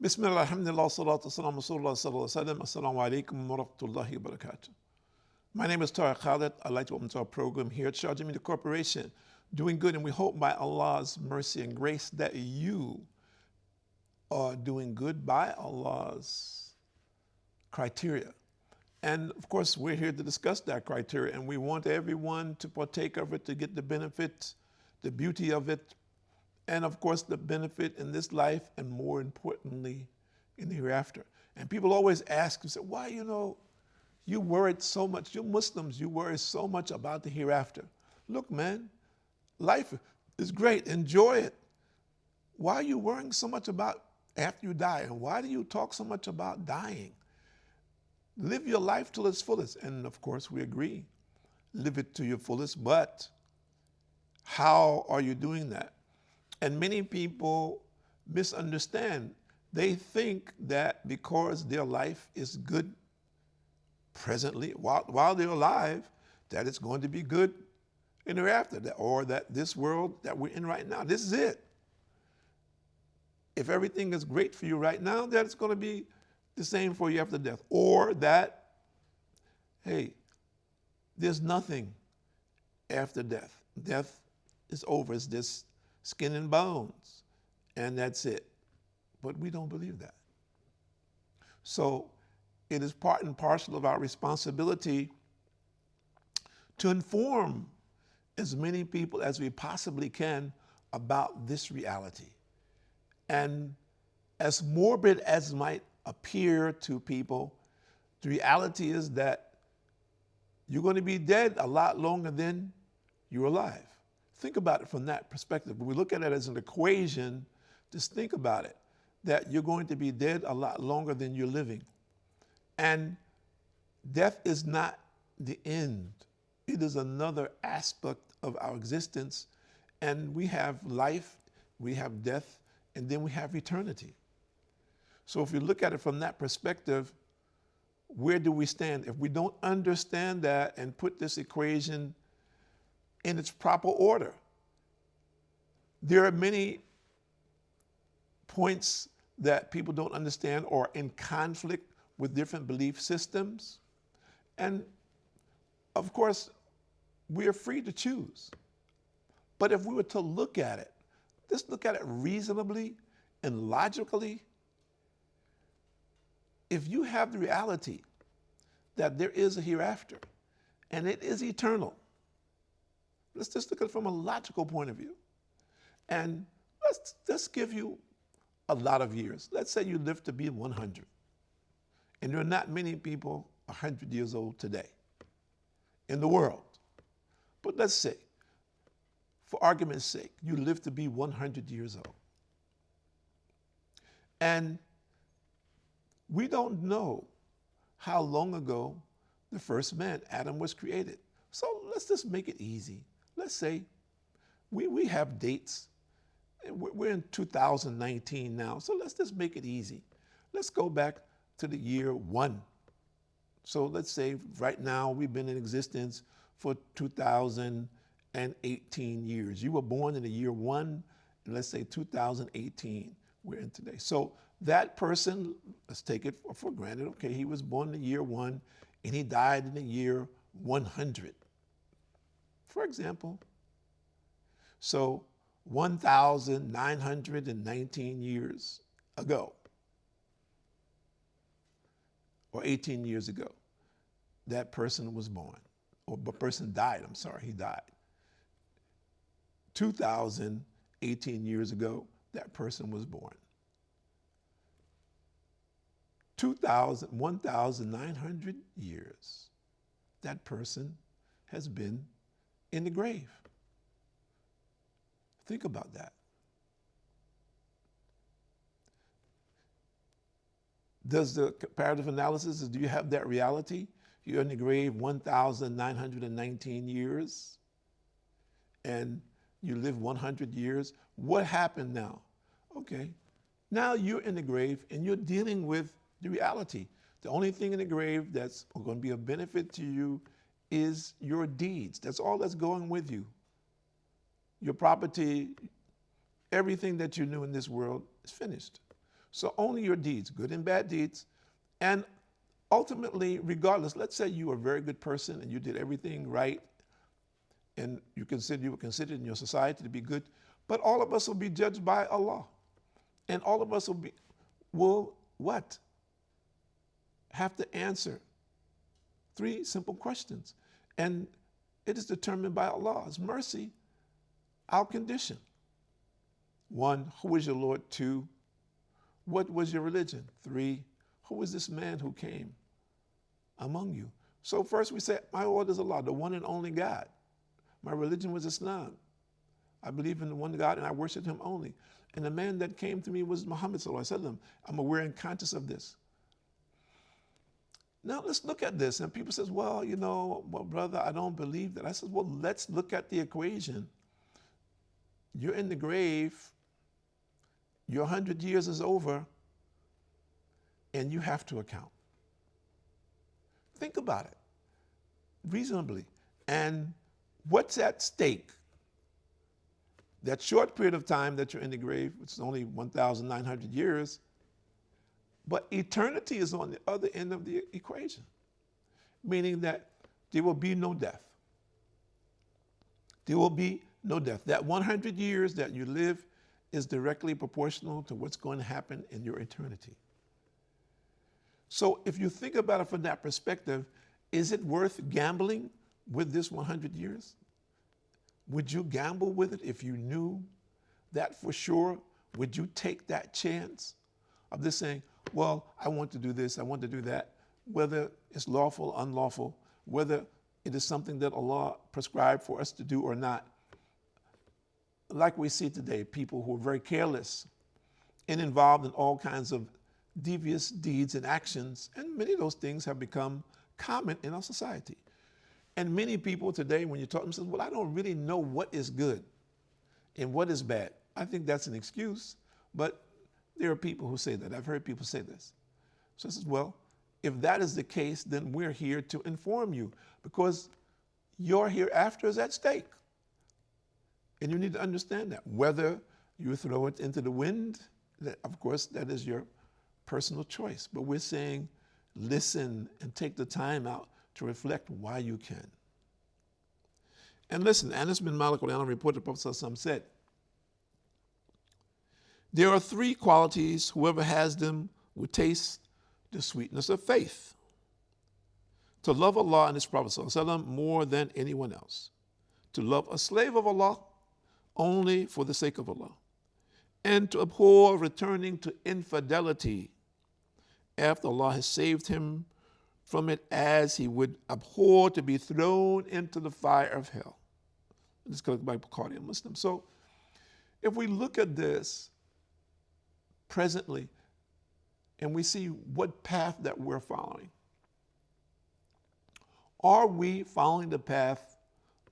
Bismillah, alhamdulillah, salatu wassalamu rasulullah sallallahu alaihi wasallam. Assalamu alaikum wa rahmatullahi wa barakatuh. My name is Tariq Khalid. I'd like to welcome to our program here at Sharjah Media Corporation, doing good, and we hope by Allah's mercy and grace that you are doing good by Allah's criteria. And of course, we're here to discuss that criteria, and we want everyone to partake of it, to get the benefit, the beauty of it, and of course, the benefit in this life, and more importantly, in the hereafter. And people always ask, say, why, you worried so much, you Muslims, you worry so much about the hereafter. Look, man, life is great, enjoy it. Why are you worrying so much about after you die? And why do you talk so much about dying? Live your life till its fullest. And of course, we agree, live it to your fullest, but how are you doing that? And many people misunderstand. They think that because their life is good presently, while they're alive, that it's going to be good in the hereafter, or that this world that we're in right now, this is it. If everything is great for you right now, that it's going to be the same for you after death. Or that, hey, there's nothing after death. Death is over. It's just skin and bones, and that's it. But we don't believe that. So it is part and parcel of our responsibility to inform as many people as we possibly can about this reality. And as morbid as might appear to people, the reality is that you're going to be dead a lot longer than you're alive. Think about it from that perspective. When we look at it as an equation, just think about it, that you're going to be dead a lot longer than you're living. And death is not the end. It is another aspect of our existence. And we have life, we have death, and then we have eternity. So if you look at it from that perspective, where do we stand? If we don't understand that and put this equation in its proper order, there are many points that people don't understand or in conflict with different belief systems. And of course, we are free to choose. But if we were to look at it, just look at it reasonably and logically, if you have the reality that there is a hereafter and it is eternal, let's just look at it from a logical point of view. And let's give you a lot of years. Let's say you live to be 100. And there are not many people 100 years old today in the world. But let's say, for argument's sake, you live to be 100 years old. And we don't know how long ago the first man, Adam, was created. So let's just make it easy. Let's say we have dates. We're in 2019 now, so let's just make it easy. Let's go back to the year 1. So let's say right now we've been in existence for 2018 years. You were born in the year 1, and let's say 2018 we're in today. So that person, let's take it for granted, okay, he was born in the year 1 and he died in the year 100, for example. So 1,919 years ago, or 18 years ago, that person was born, or the person died, he died. 2,018 years ago, that person was born. 1,900 years, that person has been in the grave. Think about that. Does the comparative analysis, do you have that reality? You're in the grave 1,919 years and you live 100 years. What happened now? Okay, now you're in the grave and you're dealing with the reality. The only thing in the grave that's going to be of benefit to you is your deeds. That's all that's going with you. Your property, everything that you knew in this world is finished. So only your deeds, good and bad deeds. And ultimately, regardless, let's say you were a very good person and you did everything right and you were considered in your society to be good, but all of us will be judged by Allah. And all of us will what? Have to answer 3 simple questions. And it is determined by Allah's mercy, our condition. 1, who is your Lord? 2, what was your religion? 3, who is this man who came among you? So first we say, my Lord is Allah, the one and only God. My religion was Islam. I believe in the one God and I worship him only. And the man that came to me was Muhammad sallallahu alaihi wasallam. I'm aware and conscious of this. Now let's look at this. And people says, well, brother, I don't believe that. I said, well, let's look at the equation. You're in the grave. Your 100 years is over. And you have to account. Think about it reasonably. And what's at stake? That short period of time that you're in the grave, which is only 1,900 years, but eternity is on the other end of the equation, meaning that there will be no death. There will be no death. That 100 years that you live is directly proportional to what's going to happen in your eternity. So if you think about it from that perspective, is it worth gambling with this 100 years? Would you gamble with it if you knew that for sure? Would you take that chance of just saying, well, I want to do this, I want to do that, whether it's lawful, unlawful, whether it is something that Allah prescribed for us to do or not? Like we see today, people who are very careless and involved in all kinds of devious deeds and actions, and many of those things have become common in our society. And many people today, when you talk to them, say, well, I don't really know what is good and what is bad. I think that's an excuse, but there are people who say that. I've heard people say this. So I says, well, if that is the case, then we're here to inform you because your hereafter is at stake. And you need to understand that. Whether you throw it into the wind, of course, that is your personal choice. But we're saying, listen and take the time out to reflect why you can. And listen, Anas bin Malik reported the Prophet ﷺ said, there are 3 qualities, whoever has them will taste the sweetness of faith. To love Allah and His Prophet ﷺ more than anyone else. To love a slave of Allah only for the sake of Allah. And to abhor returning to infidelity after Allah has saved him from it, as he would abhor to be thrown into the fire of hell. This is collected by Bukhari and Muslim. So if we look at this presently and we see what path that we're following, are we following the path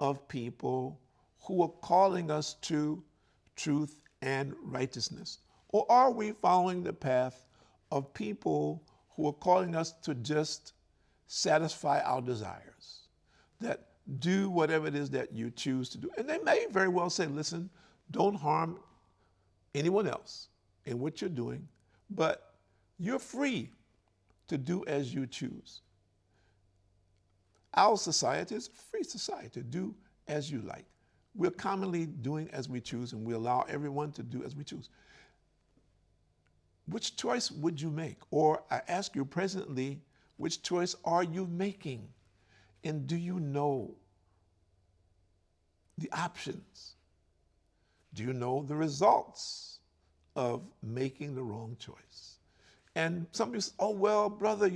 of people who are calling us to truth and righteousness? Or are we following the path of people who are calling us to just satisfy our desires, that do whatever it is that you choose to do? And they may very well say, listen, don't harm anyone else in what you're doing, but you're free to do as you choose. Our society is a free society. Do as you like. We're commonly doing as we choose, and we allow everyone to do as we choose. Which choice would you make? Or I ask you presently, which choice are you making? And do you know the options? Do you know the results of making the wrong choice? And some people say, oh, well, brother,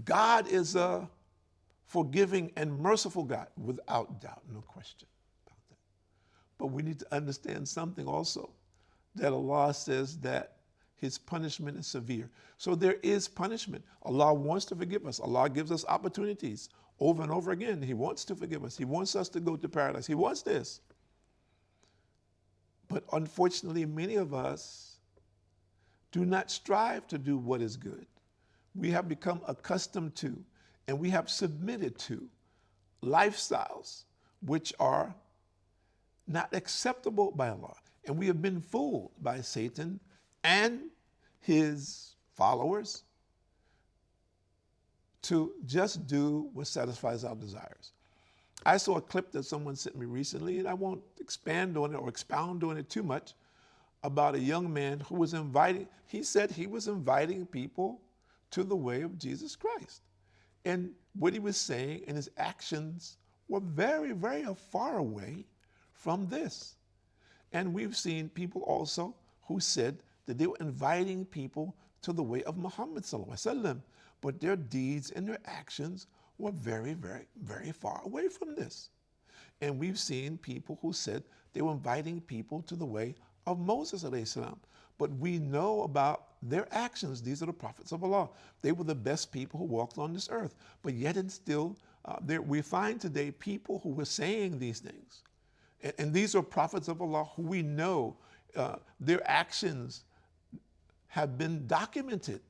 God is a forgiving and merciful God, without doubt, no question about that. But we need to understand something also, that Allah says that His punishment is severe. So there is punishment. Allah wants to forgive us. Allah gives us opportunities over and over again. He wants to forgive us. He wants us to go to paradise. He wants this. But unfortunately, many of us do not strive to do what is good. We have become accustomed to, and we have submitted to, lifestyles which are not acceptable by Allah. And we have been fooled by Satan and his followers to just do what satisfies our desires. I saw a clip that someone sent me recently, and I won't expand on it or expound on it too much, about a young man who was he said he was inviting people to the way of Jesus Christ. And what he was saying and his actions were very, very far away from this. And we've seen people also who said that they were inviting people to the way of Muhammad sallallahu alaihi wasallam, but their deeds and their actions were very, very, very far away from this. And we've seen people who said they were inviting people to the way of Moses alayhi salam, but we know about their actions. These are the prophets of Allah. They were the best people who walked on this earth, but yet and still, we find today people who were saying these things. And these are prophets of Allah who we know their actions have been documented.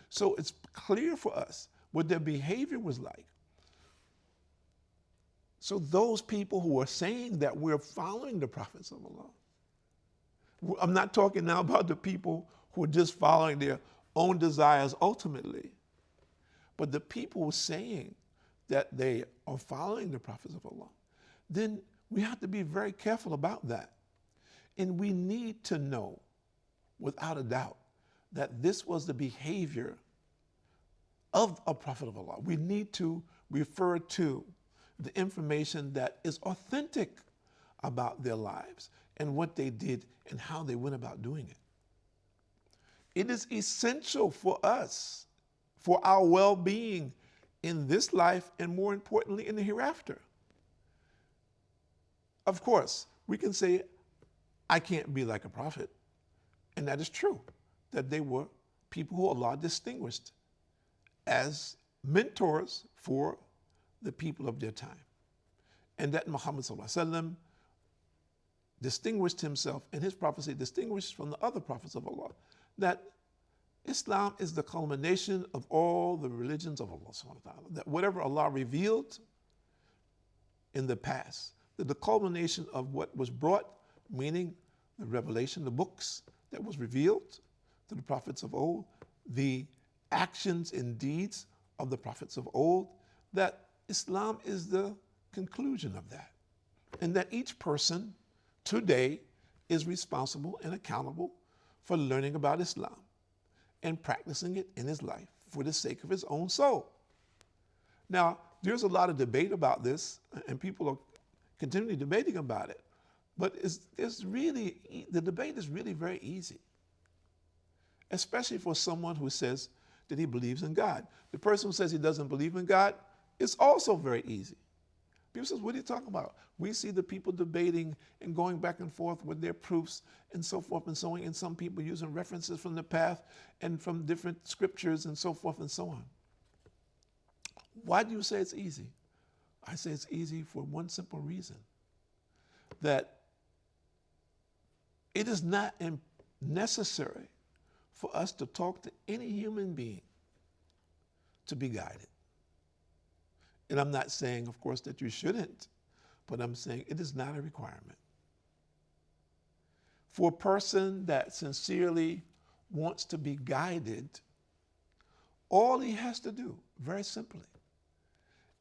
So it's clear for us what their behavior was like. So those people who are saying that we're following the prophets of Allah, I'm not talking now about the people who are just following their own desires ultimately, but the people who are saying that they are following the prophets of Allah, then we have to be very careful about that. And we need to know, without a doubt, that this was the behavior of a prophet of Allah. We need to refer to the information that is authentic about their lives and what they did and how they went about doing it. It is essential for us, for our well-being in this life and more importantly in the hereafter. Of course, we can say, I can't be like a prophet. And that is true, that they were people who Allah distinguished as mentors for the people of their time. And that Muhammad sallallahu alaihi wasallam distinguished himself, and his prophecy distinguished from the other prophets of Allah, that Islam is the culmination of all the religions of Allah subhanahu wa ta'ala. That whatever Allah revealed in the past, that the culmination of what was brought, meaning the revelation, the books that was revealed to the prophets of old, the actions and deeds of the prophets of old, that Islam is the conclusion of that. And that each person today is responsible and accountable for learning about Islam and practicing it in his life for the sake of his own soul. Now, there's a lot of debate about this, and people are continually debating about it, but the debate is really very easy, especially for someone who says that he believes in God. The person who says he doesn't believe in God, it's also very easy. People say, what are you talking about? We see the people debating and going back and forth with their proofs and so forth and so on, and some people using references from the past and from different scriptures and so forth and so on. Why do you say it's easy? I say it's easy for one simple reason, that it is not necessary for us to talk to any human being to be guided. And I'm not saying, of course, that you shouldn't, but I'm saying it is not a requirement. For a person that sincerely wants to be guided, all he has to do, very simply,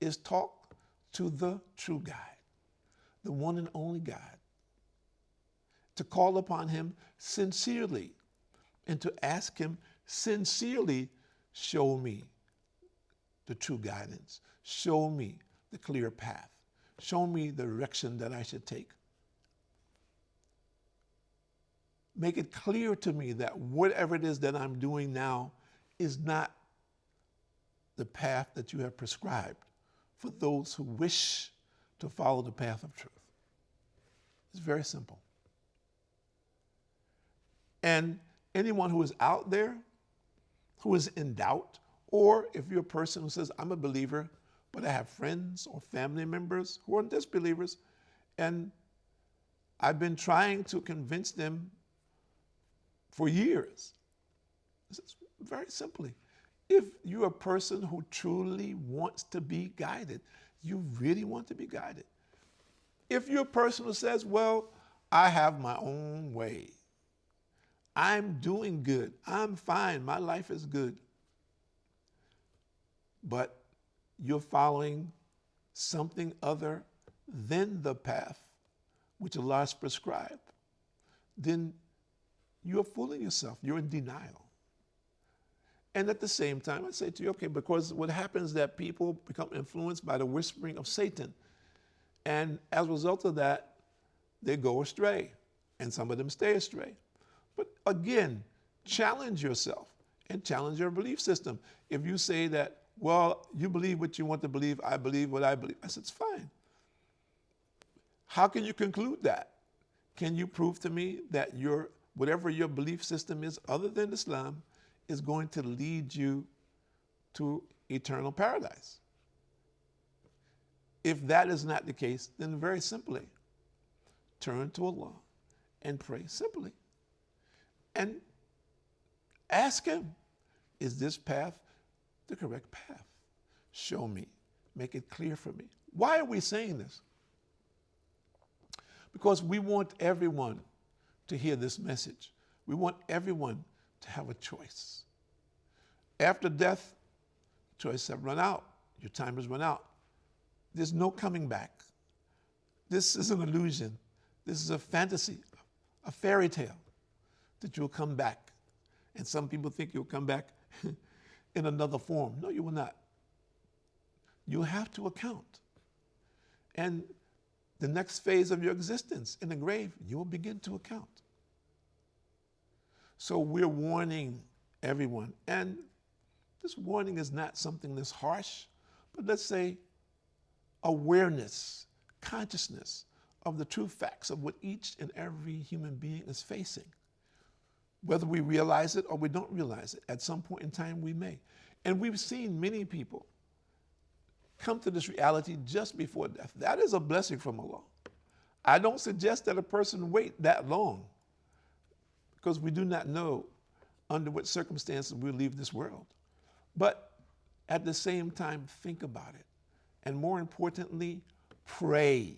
is talk to the true guide, the one and only God, to call upon him sincerely and to ask him sincerely, show me the true guidance. Show me the clear path. Show me the direction that I should take. Make it clear to me that whatever it is that I'm doing now is not the path that you have prescribed for those who wish to follow the path of truth. It's very simple. And anyone who is out there, who is in doubt, or if you're a person who says, I'm a believer, but I have friends or family members who are disbelievers, and I've been trying to convince them for years. This is very simply, if you're a person who truly wants to be guided, you really want to be guided. If you're a person who says, well, I have my own way, I'm doing good. I'm fine. My life is good. But you're following something other than the path which Allah has prescribed, then you're fooling yourself. You're in denial. And at the same time, I say to you, okay, because what happens is that people become influenced by the whispering of Satan. And as a result of that, they go astray. And some of them stay astray. But again, challenge yourself and challenge your belief system. If you say that, well, you believe what you want to believe, I believe what I believe, I said, it's fine. How can you conclude that? Can you prove to me that whatever your belief system is other than Islam is going to lead you to eternal paradise? If that is not the case, then very simply, turn to Allah and pray simply. And ask Him, is this path the correct path? Show me. Make it clear for me. Why are we saying this? Because we want everyone to hear this message. We want everyone to have a choice. After death, choices have run out. Your time has run out. There's no coming back. This is an illusion. This is a fantasy, a fairy tale, that you'll come back. And some people think you'll come back in another form. No, you will not. You'll have to account. And the next phase of your existence in the grave, you will begin to account. So we're warning everyone. And this warning is not something that's harsh, but let's say awareness, consciousness of the true facts of what each and every human being is facing. Whether we realize it or we don't realize it, at some point in time we may. And we've seen many people come to this reality just before death. That is a blessing from Allah. I don't suggest that a person wait that long, because we do not know under what circumstances we'll leave this world. But at the same time, think about it. And more importantly, pray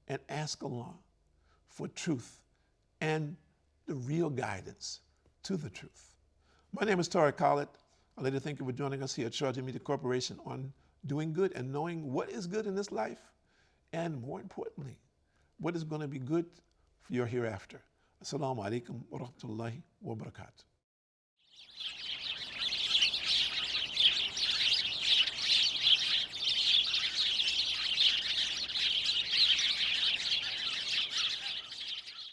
and ask Allah for truth and the real guidance to the truth. My name is Tariq Khalid. I'd like to thank you for joining us here at Sharjah Media Corporation on doing good and knowing what is good in this life, and more importantly, what is going to be good for your hereafter. Assalamu alaikum wa rahmatullahi wa barakatuh.